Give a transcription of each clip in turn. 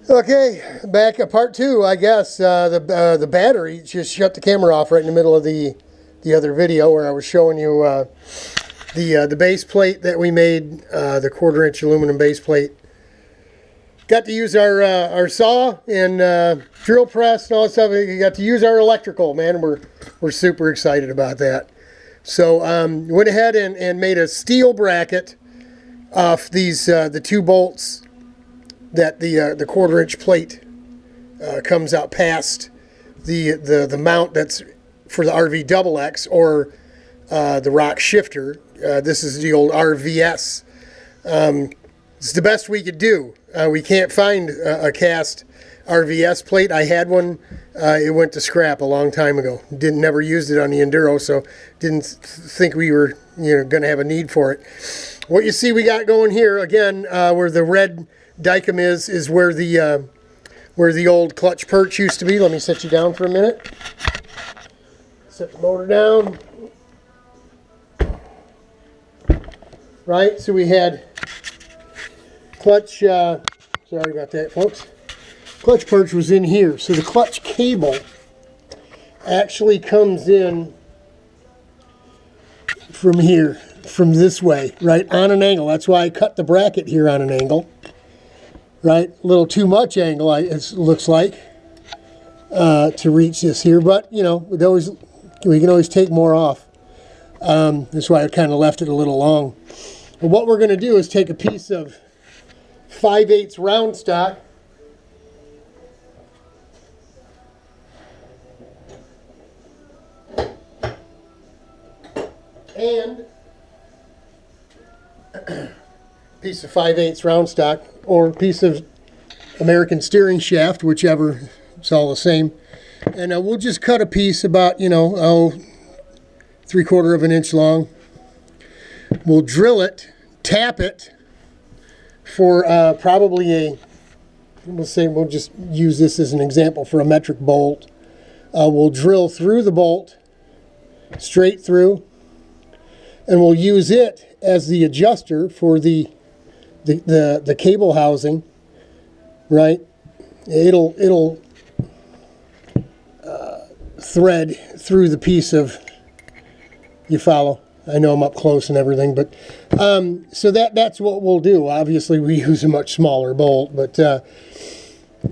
Okay, back at part two, I guess. The battery just shut the camera off right in the middle of the other video where I was showing you the base plate that we made, the 1/4-inch aluminum base plate. Got to use our saw and drill press and all that stuff. We got to use our electrical, man. We're super excited about that. So went ahead and made a steel bracket off these the 2 bolts that the 1/4-inch plate comes out past the mount that's for the RV XX or the rock shifter. This is the old RVS. It's the best we could do. We can't find a cast RVS plate. I had one. It went to scrap a long time ago. Never used it on the Enduro, so didn't think we were going to have a need for it. What you see we got going here again, where the red Dykem is where the old clutch perch used to be. Let me set you down for a minute. Set the motor down. Right, so we had clutch, sorry about that, folks. Clutch perch was in here. So the clutch cable actually comes in from here, from this way, right, on an angle. That's why I cut the bracket here on an angle. Right, a little too much angle, it looks like, to reach this here. But, we can always take more off. That's why I kind of left it a little long. But what we're going to do is take a piece of 5/8 round stock. And piece of 5/8 round stock or a piece of American steering shaft, whichever, it's all the same. And we'll just cut a piece about, 3/4 of an inch long. We'll drill it, tap it for probably we'll just use this as an example for a metric bolt. We'll drill through the bolt, straight through, and we'll use it as the adjuster for the cable housing, right? It'll thread through the piece of, you follow? I know I'm up close and everything, but so that's what we'll do. Obviously, we use a much smaller bolt, but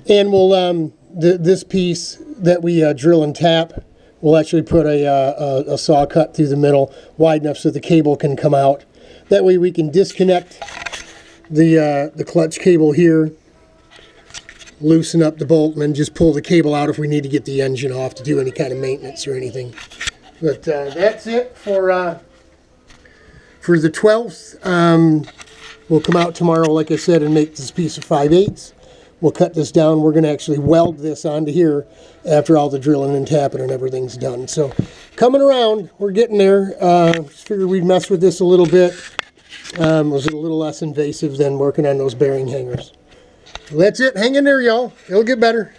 and we'll this piece that we drill and tap, we'll actually put a saw cut through the middle, wide enough so the cable can come out. That way, we can disconnect the clutch cable here, loosen up the bolt, and then just pull the cable out if we need to get the engine off to do any kind of maintenance or anything. But that's it for the 12th. We'll come out tomorrow, like I said, and make this piece of 5/8. We'll cut this down. We're going to actually weld this onto here after all the drilling and tapping and everything's done. So coming around, we're getting there. Just figured we'd mess with this a little bit. It was a little less invasive than working on those bearing hangers. Well, that's it. Hang in there, y'all. It'll get better.